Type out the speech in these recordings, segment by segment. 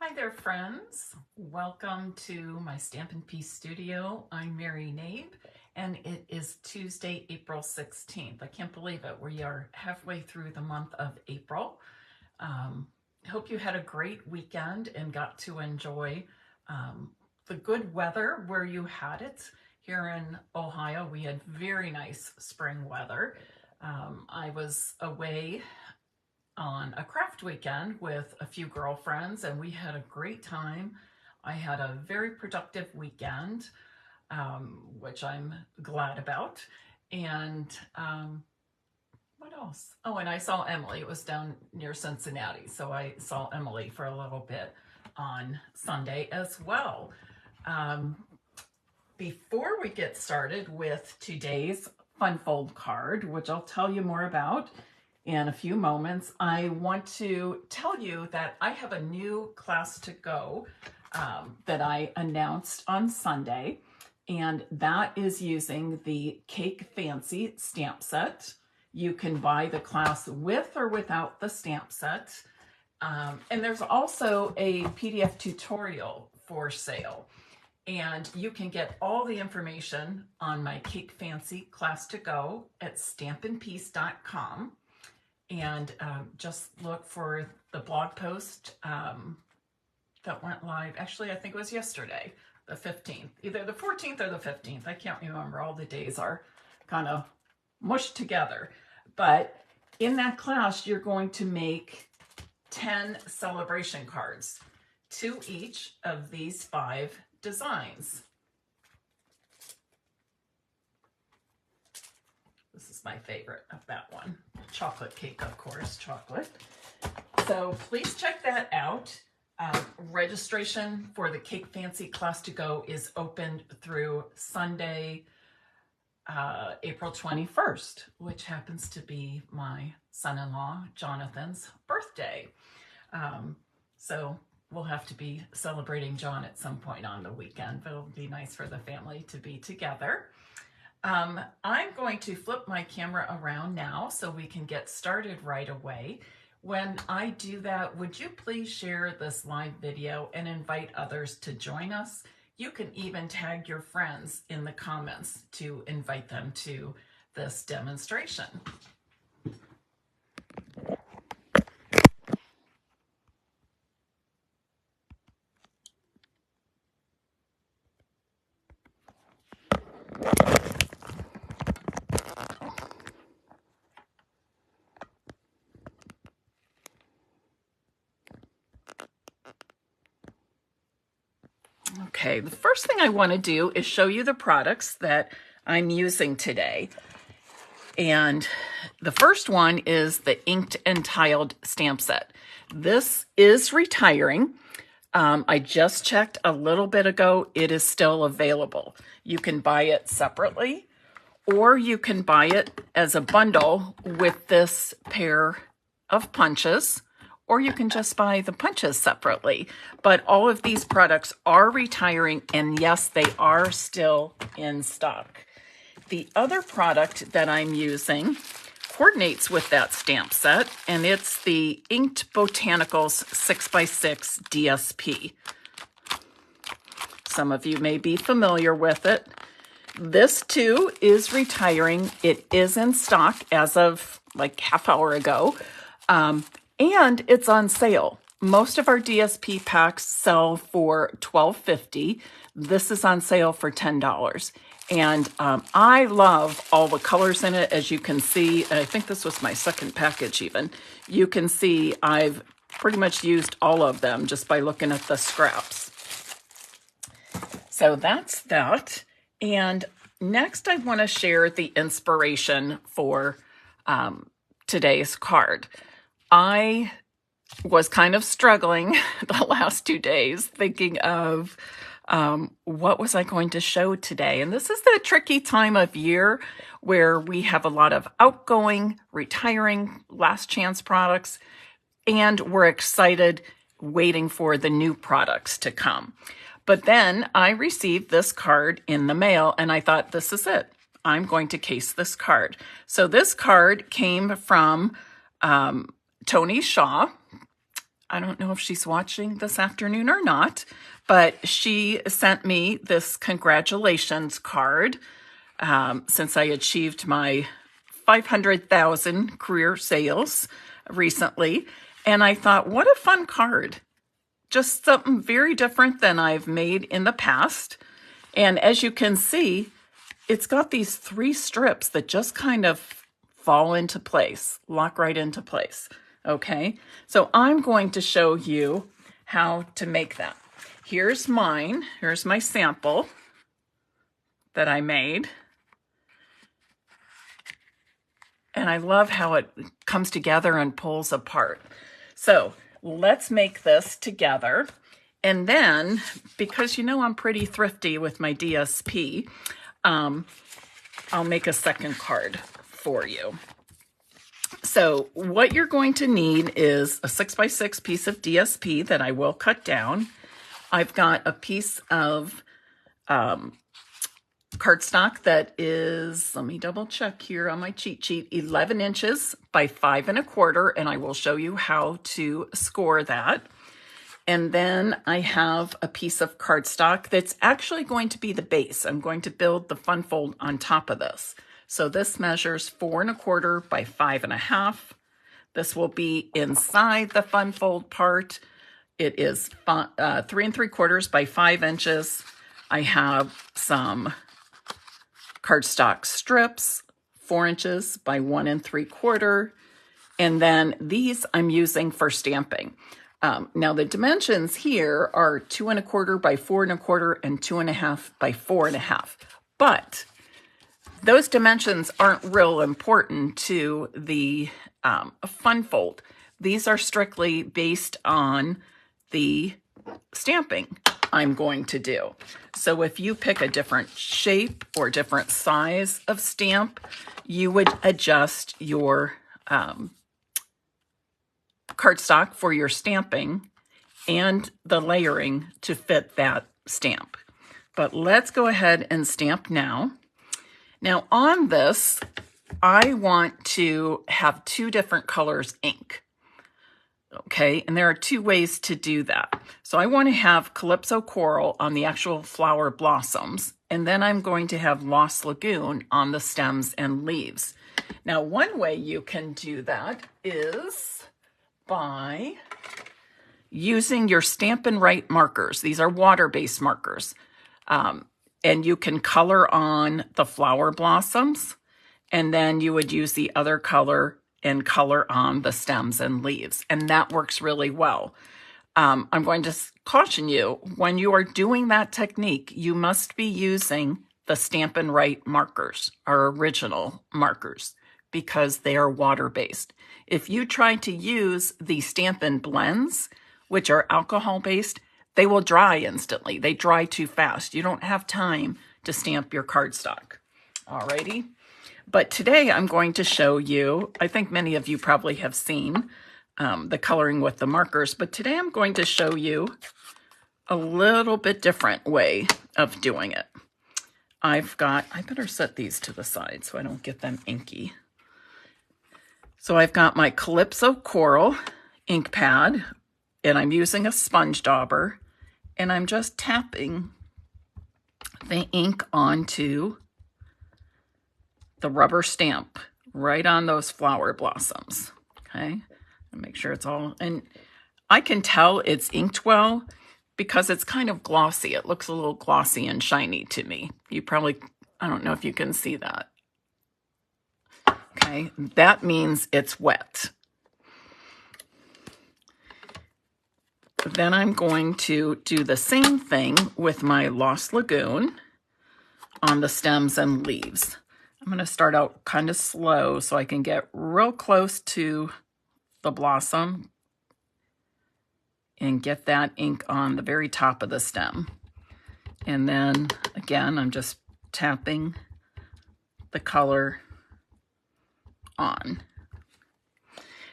Hi there, friends. Welcome to my Stampin' studio. I'm Mary Knabe, and it is Tuesday, April 16th. I can't believe it. We are halfway through the month of April. Hope you had a great weekend and got to enjoy the good weather where you had it. Here in Ohio, we had very nice spring weather. I was away on a craft weekend with a few girlfriends and we had a great time. I had a very productive weekend, which I'm glad about. And what else? Oh, and I saw Emily. It was down near Cincinnati, so I saw Emily for a little bit on Sunday as well. Before we get started with today's Fun Fold card, which I'll tell you more about in a few moments, I want to tell you that I have a new class to go that I announced on Sunday, and that is using the Cake Fancy stamp set. You can buy the class with or without the stamp set. And there's also a PDF tutorial for sale. And you can get all the information on my Cake Fancy class to go at stampinpeace.com. And just look for the blog post that went live. Actually, I think it was yesterday, the 15th, either the 14th or the 15th. I can't remember. All the days are kind of mushed together. But in that class, you're going to make 10 celebration cards, 2 each of these 5 designs. This is my favorite of that one. Chocolate cake, of course, chocolate. So please check that out. Registration for the Cake Fancy class to go is open through Sunday, April 21st, which happens to be my son-in-law, Jonathan's birthday. So we'll have to be celebrating John at some point on the weekend, but it'll be nice for the family to be together. I'm going to flip my camera around now so we can get started right away. When I do that, would you please share this live video and invite others to join us? You can even tag your friends in the comments to invite them to this demonstration. Okay, the first thing I want to do is show you the products that I'm using today. And the first one is the inked and tiled stamp set. This is retiring. I just checked a little bit ago. It is still available. You can buy it separately, or you can buy it as a bundle with this pair of punches, or you can just buy the punches separately. But all of these products are retiring, and yes, they are still in stock. The other product that I'm using coordinates with that stamp set, and it's the Inked Botanicals 6x6 DSP. Some of you may be familiar with it. This too is retiring. It is in stock as of like half hour ago. And it's on sale. Most of our DSP packs sell for $12.50. This is on sale for $10. And I love all the colors in it, as you can see. I think this was my second package even. You can see I've pretty much used all of them just by looking at the scraps. So that's that. And next I want to share the inspiration for today's card. I was kind of struggling the last 2 days thinking of what was I going to show today. And this is the tricky time of year where we have a lot of outgoing, retiring, last chance products, and we're excited waiting for the new products to come. But then I received this card in the mail and I thought, this is it. I'm going to case this card. So this card came from Tony Shaw. I don't know if she's watching this afternoon or not, but she sent me this congratulations card since I achieved my 500,000 career sales recently. And I thought, what a fun card. Just something very different than I've made in the past. And as you can see, it's got these 3 strips that just kind of fall into place, lock right into place. Okay, so I'm going to show you how to make that. Here's mine. Here's my sample that I made. And I love how it comes together and pulls apart. So let's make this together. And then, because you know I'm pretty thrifty with my DSP, I'll make a second card for you. So what you're going to need is a 6x6 piece of DSP that I will cut down. I've got a piece of cardstock that is, let me double check here on my cheat sheet, 11 inches by 5 1/4, and I will show you how to score that. And then I have a piece of cardstock that's actually going to be the base. I'm going to build the fun fold on top of this. So this measures 4 1/4 by 5 1/2. This will be inside the fun fold part. It is 3 3/4 by 5 inches. I have some cardstock strips, 4 inches by 1 3/4. And then these I'm using for stamping. Now the dimensions here are 2 1/4 by 4 1/4 and 2 1/2 by 4 1/2. But those dimensions aren't real important to the fun fold. These are strictly based on the stamping I'm going to do. So if you pick a different shape or different size of stamp, you would adjust your cardstock for your stamping and the layering to fit that stamp. But let's go ahead and stamp now. Now on this, I want to have 2 different colors ink. Okay, and there are 2 ways to do that. So I want to have Calypso Coral on the actual flower blossoms, and then I'm going to have Lost Lagoon on the stems and leaves. Now, one way you can do that is by using your Stampin' Right markers. These are water-based markers. And you can color on the flower blossoms, and then you would use the other color and color on the stems and leaves. And that works really well. I'm going to caution you, when you are doing that technique, you must be using the Stampin' Right markers, our original markers, because they are water-based. If you try to use the Stampin' blends, which are alcohol-based, they will dry instantly. They dry too fast. You don't have time to stamp your cardstock. Alrighty. But today I'm going to show you, I think many of you probably have seen the coloring with the markers, but today I'm going to show you a little bit different way of doing it. I better set these to the side so I don't get them inky. So I've got my Calypso Coral ink pad, and I'm using a sponge dauber, and I'm just tapping the ink onto the rubber stamp right on those flower blossoms. Okay, and make sure it's all, and I can tell it's inked well because it's kind of glossy. It looks a little glossy and shiny to me. You probably, I don't know if you can see that. Okay, that means it's wet. Then I'm going to do the same thing with my Lost Lagoon on the stems and leaves. I'm going to start out kind of slow so I can get real close to the blossom and get that ink on the very top of the stem. And then again, I'm just tapping the color on.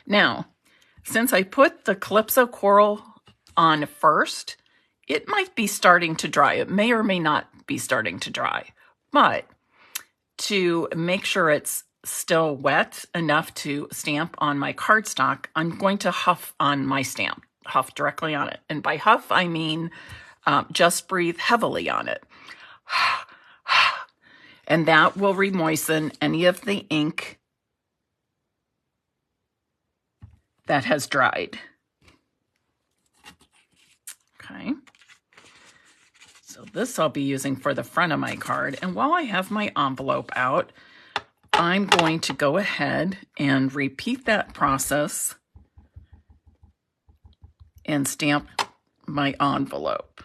Now, since I put the Calypso Coral on first, it might be starting to dry. It may or may not be starting to dry, but to make sure it's still wet enough to stamp on my cardstock, I'm going to huff on my stamp, huff directly on it. And by huff, I mean just breathe heavily on it. And that will remoisten any of the ink that has dried. Okay. So this I'll be using for the front of my card. And while I have my envelope out, I'm going to go ahead and repeat that process and stamp my envelope.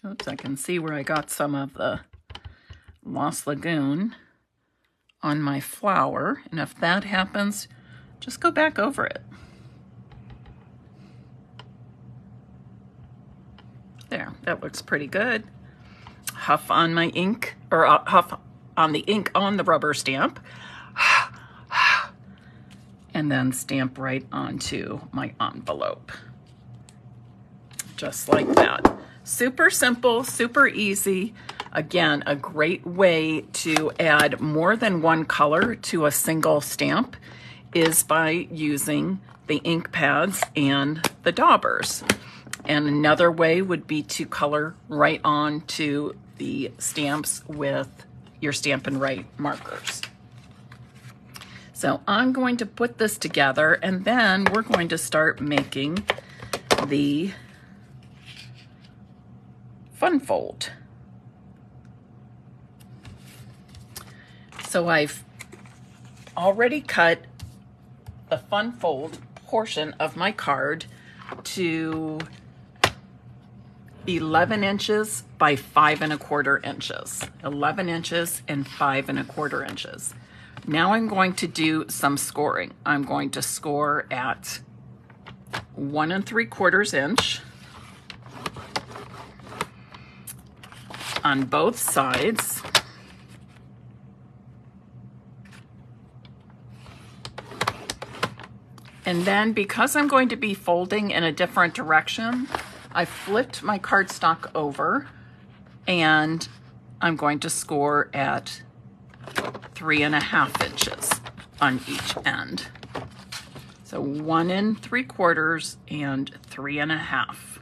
Oops, I can see where I got some of the Lost Lagoon on my flower, and if that happens, just go back over it. There, that looks pretty good. Huff on my ink, or huff on the ink on the rubber stamp, and then stamp right onto my envelope. Just like that. Super simple, super easy. Again, a great way to add more than one color to a single stamp is by using the ink pads and the daubers. And another way would be to color right on to the stamps with your Stampin' Write markers. So I'm going to put this together, and then we're going to start making the fun fold. So I've already cut the fun fold portion of my card to 11 inches by 5 1/4 inches. 11 inches and 5 1/4 inches. Now I'm going to do some scoring. I'm going to score at 1 3/4 inch on both sides. And then because I'm going to be folding in a different direction, I flipped my cardstock over and I'm going to score at 3 1/2 inches on each end. So 1 3/4 and 3 1/2.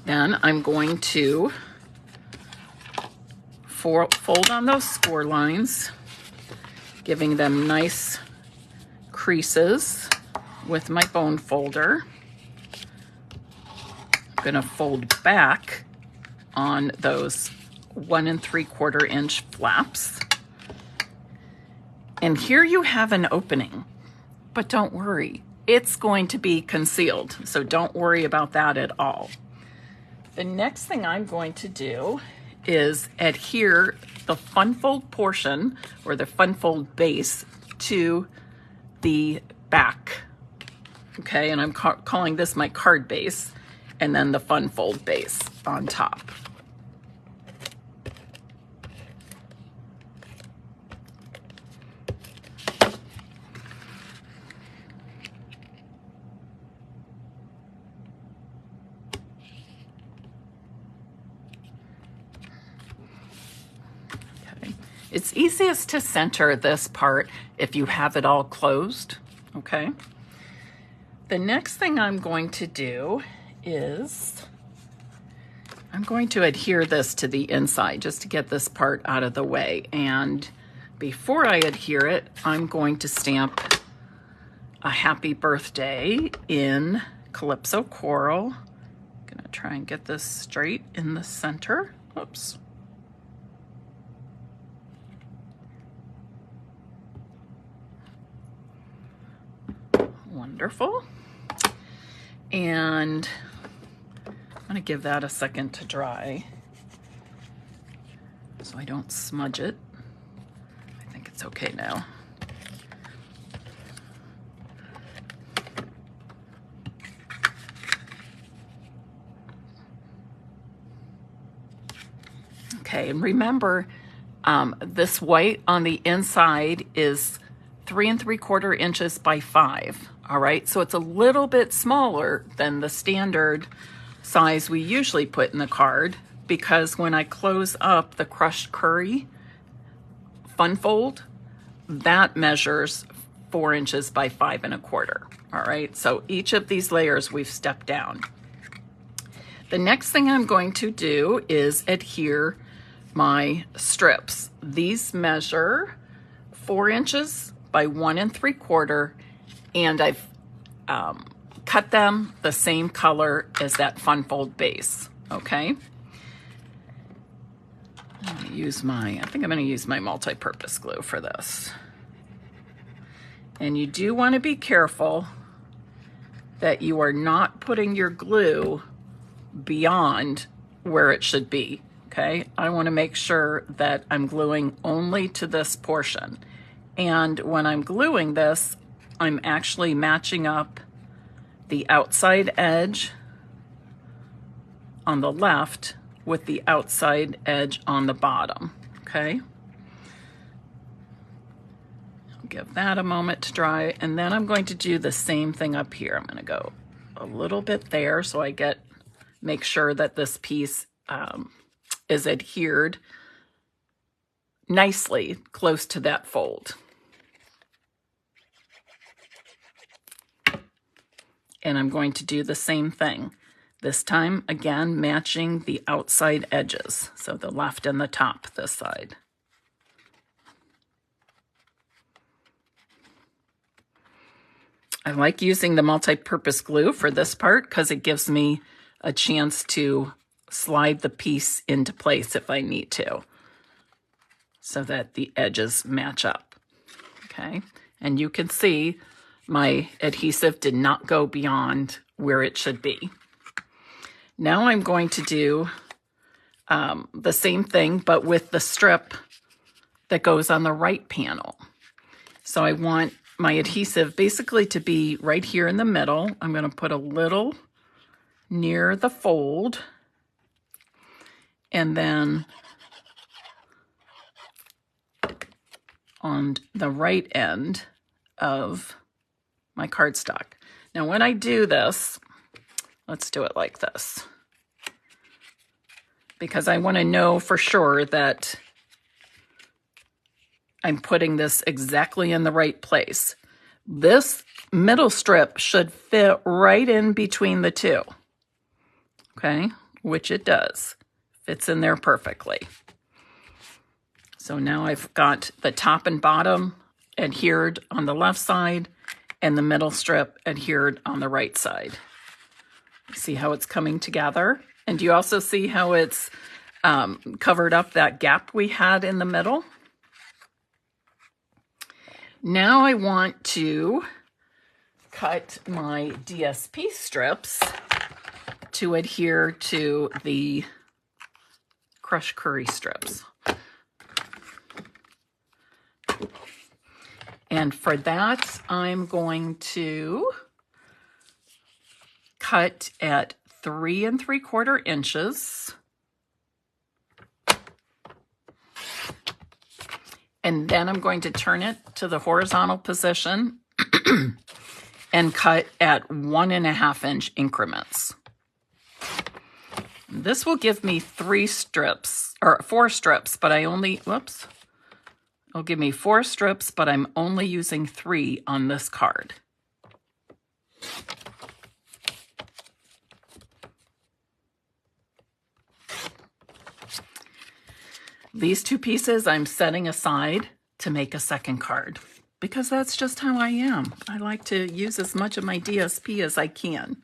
Then I'm going to fold on those score lines, giving them nice creases with my bone folder. I'm going to fold back on those 1 3/4 inch flaps. And here you have an opening, but don't worry, it's going to be concealed, so don't worry about that at all. The next thing I'm going to do is adhere the fun fold portion, or the fun fold base, to the back. Okay, and I'm calling this my card base, and then the fun fold base on top. It's easiest to center this part if you have it all closed, okay? The next thing I'm going to do is I'm going to adhere this to the inside just to get this part out of the way. And before I adhere it, I'm going to stamp a happy birthday in Calypso Coral. I'm gonna try and get this straight in the center. Oops. Wonderful. And I'm going to give that a second to dry so I don't smudge it. I think it's okay now. Okay, and remember, this white on the inside is 3 3/4 inches by 5. All right, so it's a little bit smaller than the standard size we usually put in the card, because when I close up the crushed curry fun fold, that measures 4 inches by 5 1/4. All right, so each of these layers we've stepped down. The next thing I'm going to do is adhere my strips. These measure 4 inches by 1 3/4, and I've cut them the same color as that fun fold base. Okay. I'm going to use I think I'm going to use my multi-purpose glue for this. And you do want to be careful that you are not putting your glue beyond where it should be. Okay, I want to make sure that I'm gluing only to this portion. And when I'm gluing this, I'm actually matching up the outside edge on the left with the outside edge on the bottom. Okay, I'll give that a moment to dry, and then I'm going to do the same thing up here. I'm going to go a little bit there so I make sure that this piece is adhered nicely close to that fold. And I'm going to do the same thing. This time, again, matching the outside edges. So the left and the top this side. I like using the multi-purpose glue for this part because it gives me a chance to slide the piece into place if I need to, so that the edges match up. Okay, and you can see my adhesive did not go beyond where it should be. Now I'm going to do the same thing, but with the strip that goes on the right panel. So I want my adhesive basically to be right here in the middle. I'm going to put a little near the fold, and then on the right end of my cardstock. Now when I do this, let's do it like this, because I want to know for sure that I'm putting this exactly in the right place. This middle strip should fit right in between the two, okay, which it does. Fits in there perfectly. So now I've got the top and bottom adhered on the left side and the middle strip adhered on the right side. See how it's coming together? And do you also see how it's covered up that gap we had in the middle? Now I want to cut my DSP strips to adhere to the crushed curry strips. And for that, I'm going to cut at 3 3/4 inches. And then I'm going to turn it to the horizontal position and cut at 1 1/2 inch increments. This will give me 4 strips, but I only, it'll give me 4 strips, but I'm only using 3 on this card. These 2 pieces I'm setting aside to make a second card, because that's just how I am. I like to use as much of my DSP as I can.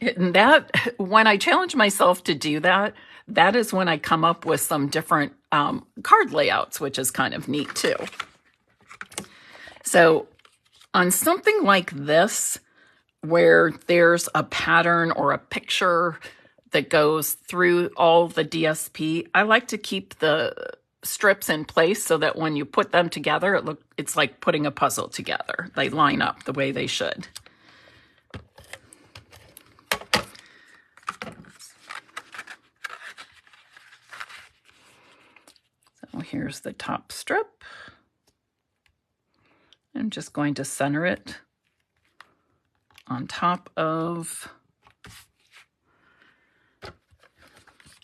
And that, when I challenge myself to do that, that is when I come up with some different card layouts, which is kind of neat too. So on something like this, where there's a pattern or a picture that goes through all the DSP, I like to keep the strips in place so that when you put them together, it's like putting a puzzle together. They line up the way they should. So here's the top strip. I'm just going to center it on top of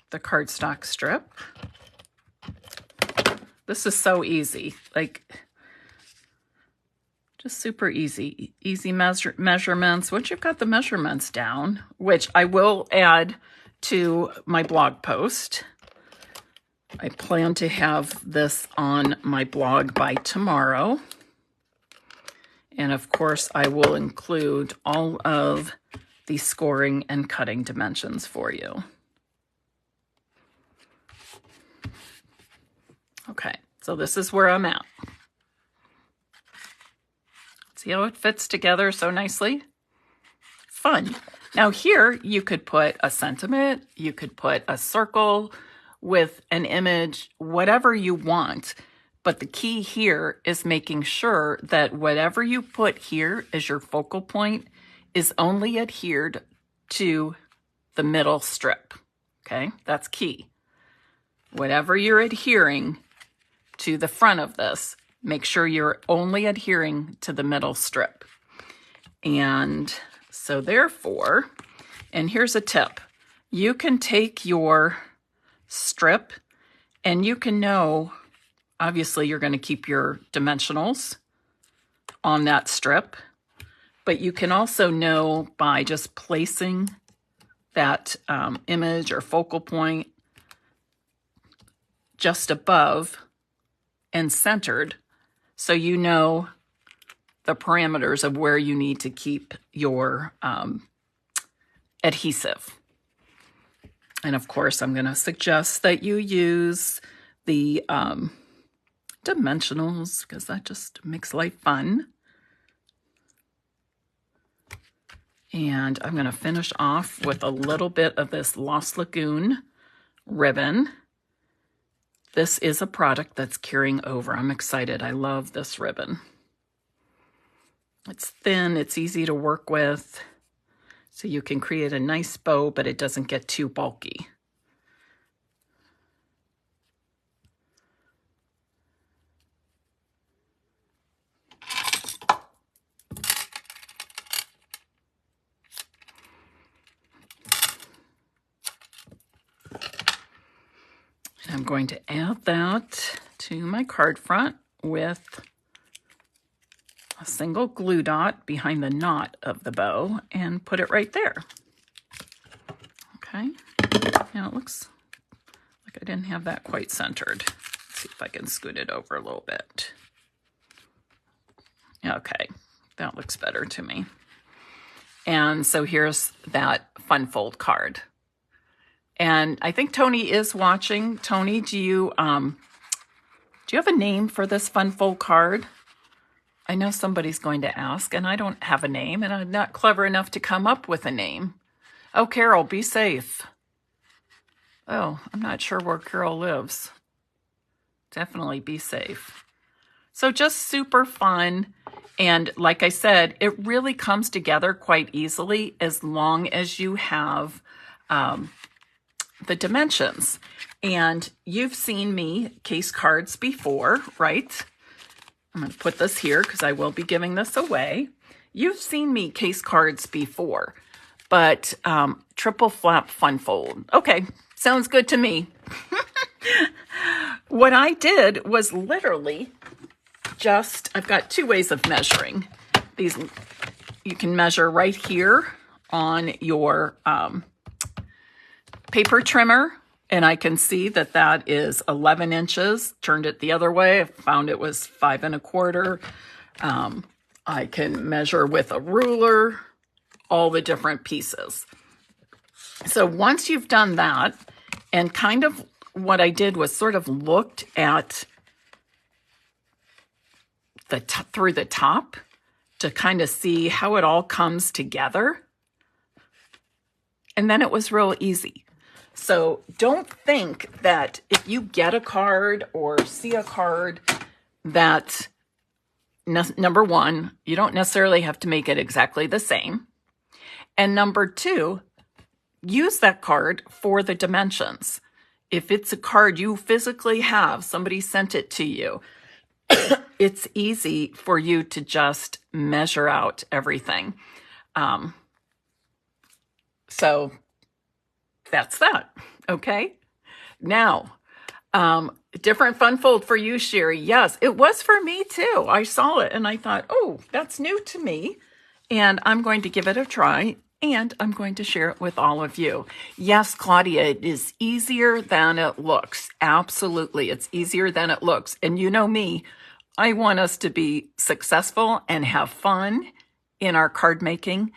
the cardstock strip. This is so easy, like just super easy. Easy measurements. Once you've got the measurements down, which I will add to my blog post. I plan to have this on my blog by tomorrow. And of course, I will include all of the scoring and cutting dimensions for you. Okay, so this is where I'm at. See how it fits together so nicely? Fun. Now here you could put a sentiment, you could put a circle with an image, whatever you want. But the key here is making sure that whatever you put here as your focal point is only adhered to the middle strip. Okay, that's key. Whatever you're adhering to the front of this, make sure you're only adhering to the middle strip. And so therefore, and here's a tip, you can take your strip and you can know, obviously you're going to keep your dimensionals on that strip, but you can also know by just placing that image or focal point just above and centered, so you know the parameters of where you need to keep your adhesive. And of course, I'm going to suggest that you use the dimensionals because that just makes life fun. And I'm going to finish off with a little bit of this Lost Lagoon ribbon. This is a product that's carrying over. I'm excited. I love this ribbon. It's thin, it's easy to work with, so you can create a nice bow, but it doesn't get too bulky. And I'm going to add that to my card front with a single glue dot behind the knot of the bow and put it right there. Okay, now it looks like I didn't have that quite centered. Let's see if I can scoot it over a little bit. Okay, that looks better to me. And so here's that fun fold card. And I think Tony is watching. Tony, do you have a name for this fun fold card? I know somebody's going to ask, and I don't have a name, and I'm not clever enough to come up with a name. Oh, Carol, be safe. Oh, I'm not sure where Carol lives. Definitely be safe. So just super fun. And like I said, it really comes together quite easily as long as you have the dimensions. And you've seen me case cards before, right? I'm going to put this here because I will be giving this away. You've seen me case cards before, but triple flap fun fold. Okay, sounds good to me. What I did was literally just, I've got two ways of measuring. These, you can measure right here on your paper trimmer, and I can see that that is 11 inches. Turned it the other way, I found it was 5 1/4. I can measure with a ruler all the different pieces. So once you've done that, and kind of what I did was sort of looked at the through the top to kind of see how it all comes together. And then it was real easy. So don't think that if you get a card or see a card that, number one, you don't necessarily have to make it exactly the same. And number two, use that card for the dimensions. If it's a card you physically have, somebody sent it to you, it's easy for you to just measure out everything. So that's that. Okay. Now, different fun fold for you, Sherry. Yes, it was for me too. I saw it and I thought, oh, that's new to me. And I'm going to give it a try. And I'm going to share it with all of you. Yes, Claudia, it is easier than it looks. Absolutely, it's easier than it looks. And you know me, I want us to be successful and have fun in our card making.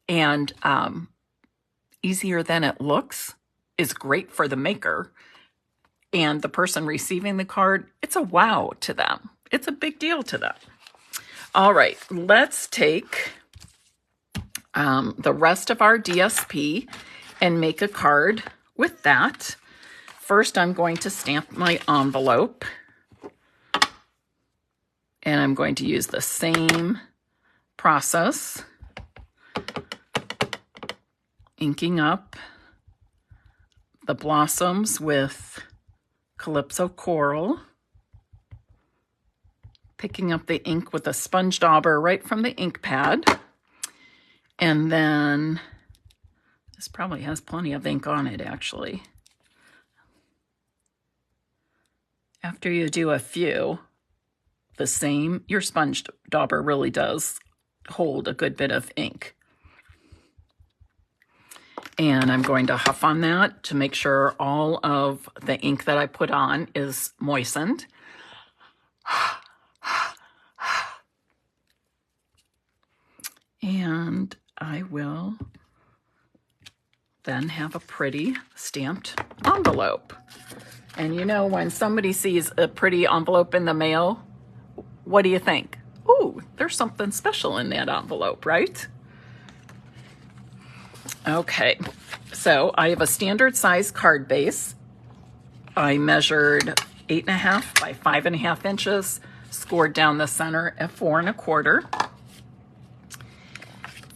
And easier than it looks is great for the maker. And the person receiving the card, it's a wow to them. It's a big deal to them. All right, let's take the rest of our DSP and make a card with that. First, I'm going to stamp my envelope. And I'm going to use the same process. Inking up the blossoms with Calypso Coral. Picking up the ink with a sponge dauber right from the ink pad. And then, this probably has plenty of ink on it, actually. After you do a few, the same, your sponge dauber really does hold a good bit of ink. And I'm going to huff on that to make sure all of the ink that I put on is moistened. And I will then have a pretty stamped envelope. And you know, when somebody sees a pretty envelope in the mail, what do you think? Ooh, there's something special in that envelope, right? Okay, so I have a standard size card base. I measured 8.5 by 5.5 inches, scored down the center at 4 1/4.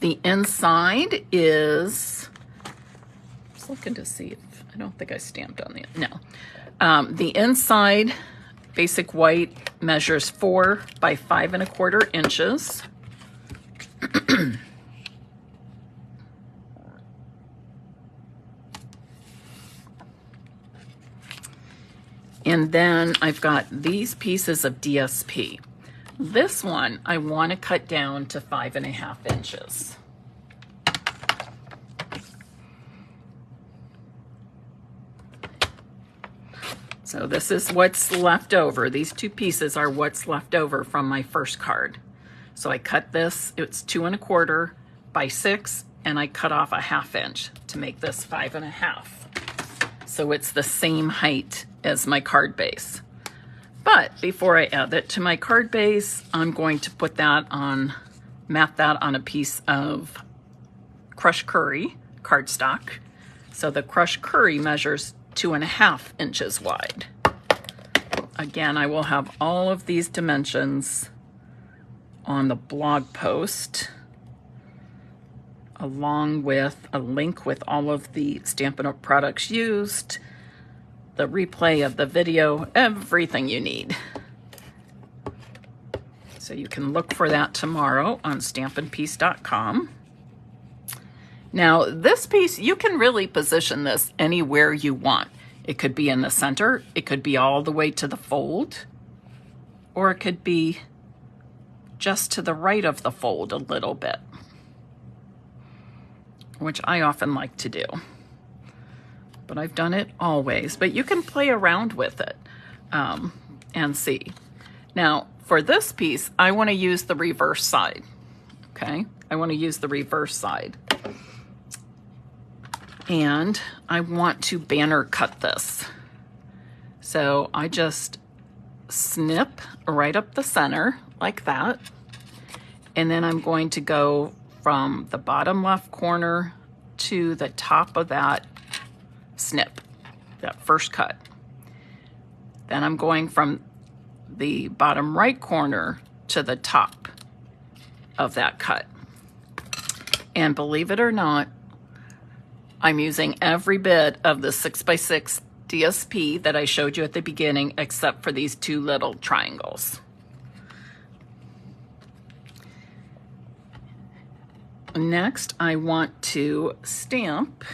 The inside is, just looking to see if, I don't think I stamped on the, no. The inside, basic white, measures 4 by 5 1/4 inches. And then I've got these pieces of DSP. This one I want to cut down to 5.5 inches. So this is what's left over. These two pieces are what's left over from my first card. So I cut this, it's 2 1/4 by 6, and I cut off a 1/2 inch to make this 5.5. So it's the same height as my card base. But before I add that to my card base, I'm going to put that on, mat that on a piece of crushed curry cardstock. So the crushed curry measures 2.5 inches wide. Again, I will have all of these dimensions on the blog post, along with a link with all of the Stampin' Up! Products used, the replay of the video, everything you need. So you can look for that tomorrow on stampinpiece.com. Now, this piece, you can really position this anywhere you want. It could be in the center, it could be all the way to the fold, or it could be just to the right of the fold a little bit, which I often like to do. But I've done it always. But you can play around with it and see. Now, for this piece, I want to use the reverse side. Okay, I want to use the reverse side. And I want to banner cut this. So I just snip right up the center like that. And then I'm going to go from the bottom left corner to the top of that snip, that first cut. Then I'm going from the bottom right corner to the top of that cut. And believe it or not, I'm using every bit of the 6x6 DSP that I showed you at the beginning, except for these two little triangles. Next, I want to stamp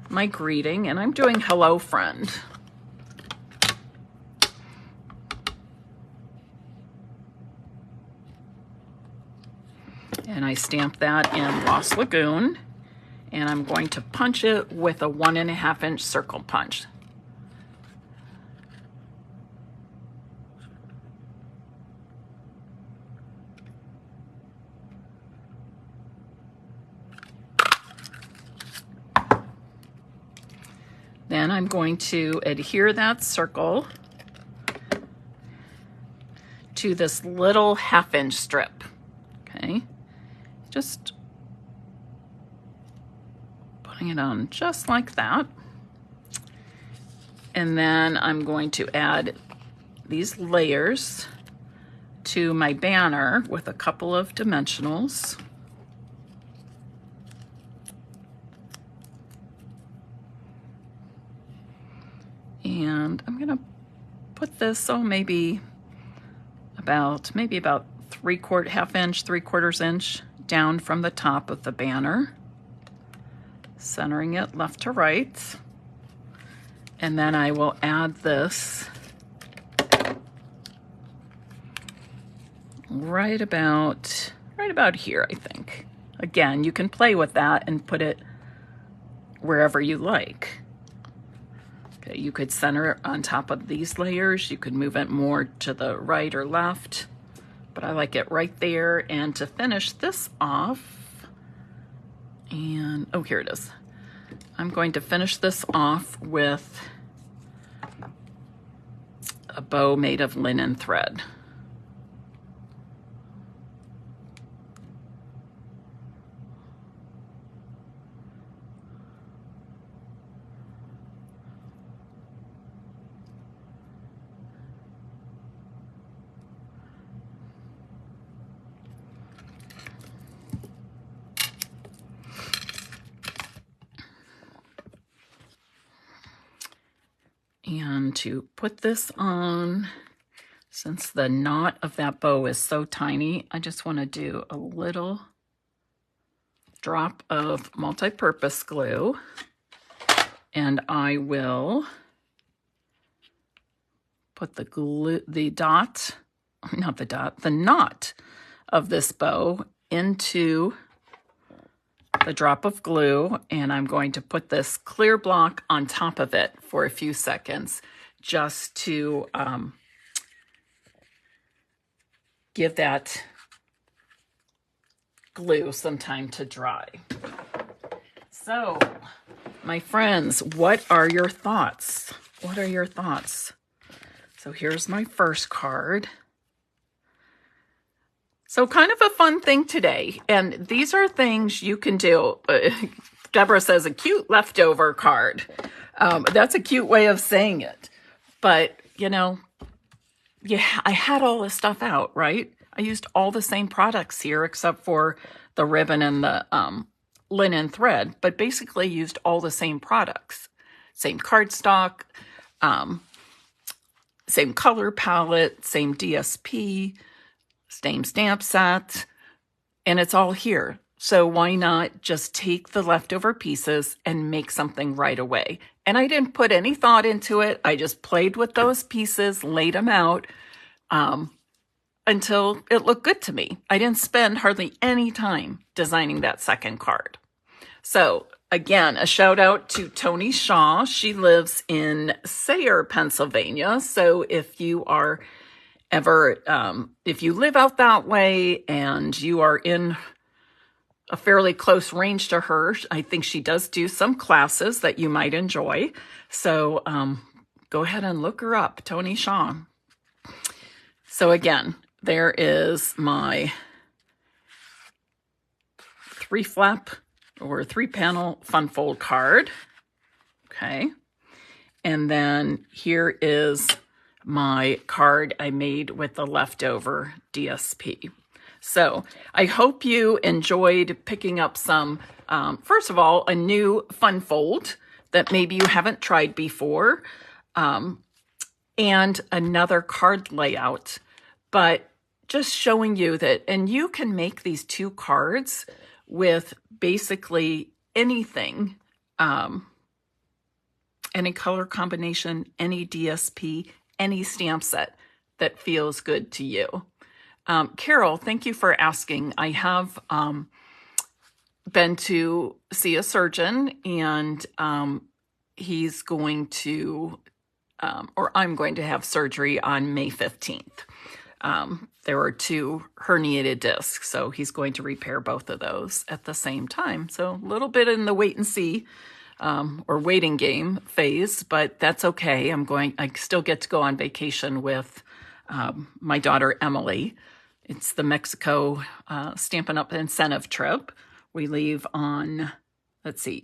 my greeting, and I'm doing hello friend. And I stamp that in Lost Lagoon, and I'm going to punch it with a 1.5 inch circle punch. Then I'm going to adhere that circle to this little 1/2 inch strip, okay? Just putting it on just like that. And then I'm going to add these layers to my banner with a couple of dimensionals. And I'm gonna put this, maybe about 1/4 inch, 3/4 inch down from the top of the banner, centering it left to right. And then I will add this right about here, I think. Again, you can play with that and put it wherever you like. Okay, you could center it on top of these layers. You could move it more to the right or left, but I like it right there. And to finish this off, and oh, here it is. I'm going to finish this off with a bow made of linen thread. And to put this on, since the knot of that bow is so tiny, I just want to do a little drop of multi-purpose glue, and I will put the knot of this bow into the drop of glue, and I'm going to put this clear block on top of it for a few seconds just to give that glue some time to dry. So, my friends, what are your thoughts? What are your thoughts? So here's my first card. So kind of a fun thing today, and these are things you can do. Deborah says a cute leftover card. That's a cute way of saying it. But, you know, I had all this stuff out, right? I used all the same products here except for the ribbon and the linen thread, but basically used all the same products. Same cardstock, same color palette, same DSP, same stamp set, and it's all here. So why not just take the leftover pieces and make something right away? And I didn't put any thought into it. I just played with those pieces, laid them out until it looked good to me. I didn't spend hardly any time designing that second card. So again, a shout out to Tony Shaw. She lives in Sayre, Pennsylvania. So if you are if you live out that way and you are in a fairly close range to her, I think she does do some classes that you might enjoy. So go ahead and look her up, Tony Shaw. So again, there is my 3-flap or 3-panel fun fold card. Okay. And then here is my card I made with the leftover DSP. So I hope you enjoyed picking up some, first of all, a new fun fold that maybe you haven't tried before, and another card layout. But just showing you that, and you can make these 2 cards with basically anything, any color combination, any DSP, any stamp set that feels good to you. Carol, thank you for asking. I have been to see a surgeon, and he's going to, or I'm going to have surgery on May 15th. There were 2 herniated discs, so he's going to repair both of those at the same time. So a little bit in the wait and see or waiting game phase, but that's okay. I still get to go on vacation with my daughter, Emily. It's the Mexico Stampin' Up! Incentive trip. We leave on,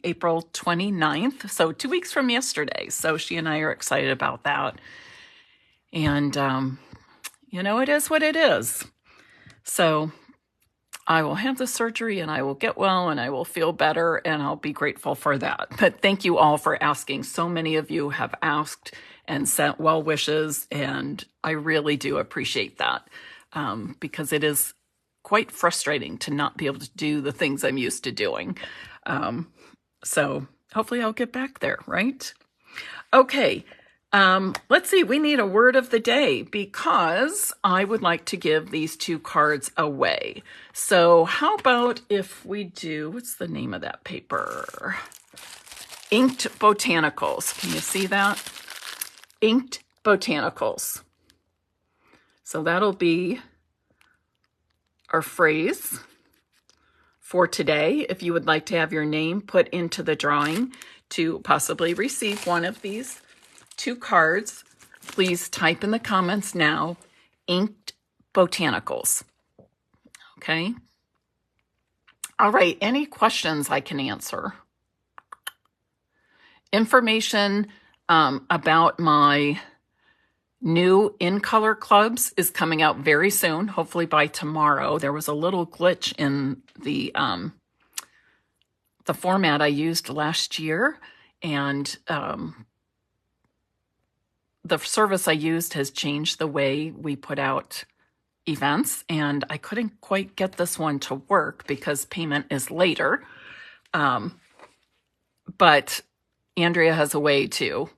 April 29th, so 2 weeks from yesterday. So she and I are excited about that. And, it is what it is. So I will have the surgery, and I will get well, and I will feel better, and I'll be grateful for that. But thank you all for asking. So many of you have asked and sent well wishes, and I really do appreciate that, because it is quite frustrating to not be able to do the things I'm used to doing. So hopefully I'll get back there, right? Okay. Let's see, we need a word of the day because I would like to give these 2 cards away. So how about if we do, what's the name of that paper? Inked Botanicals. Can you see that? Inked Botanicals. So that'll be our phrase for today. If you would like to have your name put into the drawing to possibly receive one of these 2 cards, please type in the comments now, Inked Botanicals. Okay. All right. Any questions I can answer? Information about my new In Color clubs is coming out very soon, hopefully by tomorrow. There was a little glitch in the format I used last year, and the service I used has changed the way we put out events, and I couldn't quite get this one to work because payment is later. But Andrea has a way to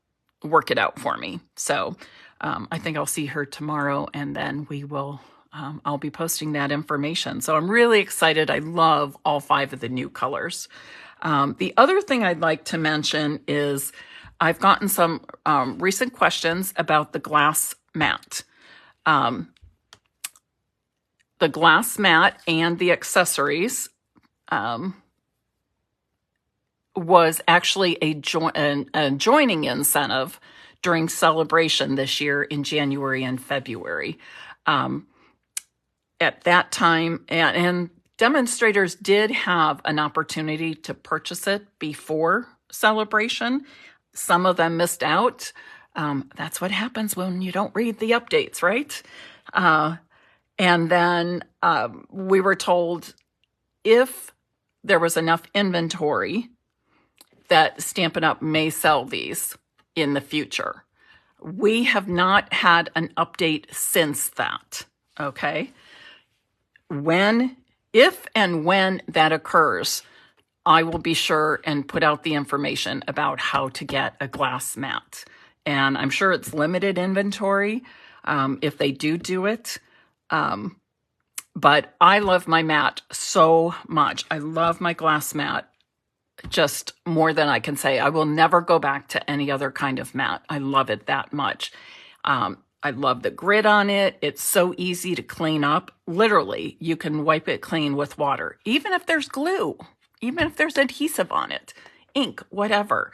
work it out for me. So I think I'll see her tomorrow, and then we will, I'll be posting that information. So I'm really excited. I love all 5 of the new colors. The other thing I'd like to mention is I've gotten some recent questions about the glass mat. The glass mat and the accessories was actually a joining incentive during celebration this year in January and February. At that time, and demonstrators did have an opportunity to purchase it before celebration. Some of them missed out. That's what happens when you don't read the updates, right? And then we were told if there was enough inventory that Stampin' Up! May sell these in the future. We have not had an update since that, okay? If and when that occurs, I will be sure and put out the information about how to get a glass mat. And I'm sure it's limited inventory if they do it. But I love my mat so much. I love my glass mat just more than I can say. I will never go back to any other kind of mat. I love it that much. I love the grid on it. It's so easy to clean up. Literally, you can wipe it clean with water, even if there's glue. Even if there's adhesive on it, ink, whatever.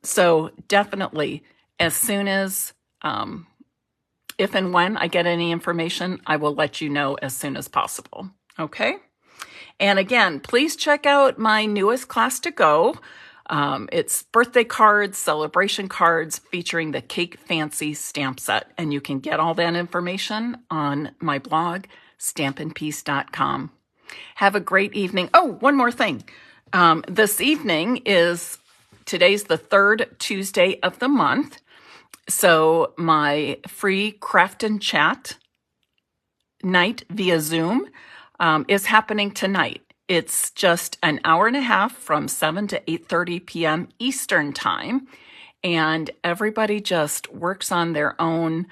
So definitely, as soon as, if and when I get any information, I will let you know as soon as possible. Okay? And again, please check out my newest class to go. It's birthday cards, celebration cards featuring the Cake Fancy stamp set. And you can get all that information on my blog, stampinpeace.com. Have a great evening. Oh, one more thing. This evening today's the 3rd Tuesday of the month. So my free craft and chat night via Zoom is happening tonight. It's just an hour and a half from 7 to 8:30 p.m. Eastern Time. And everybody just works on their own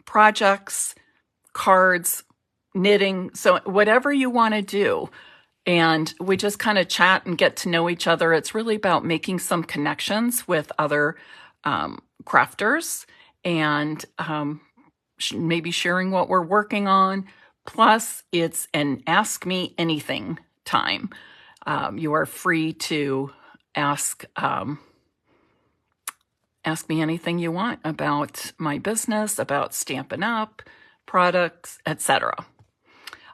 projects, cards, knitting, so whatever you want to do. And we just kind of chat and get to know each other. It's really about making some connections with other crafters and maybe sharing what we're working on. Plus, it's an Ask Me Anything time. You are free to ask me anything you want about my business, about Stampin' Up, products, etc.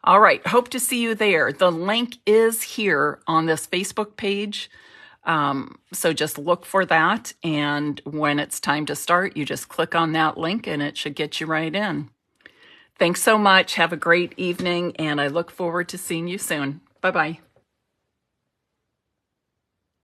All right, hope to see you there. The link is here on this Facebook page. So just look for that. And when it's time to start, you just click on that link and it should get you right in. Thanks so much. Have a great evening. And I look forward to seeing you soon. Bye-bye.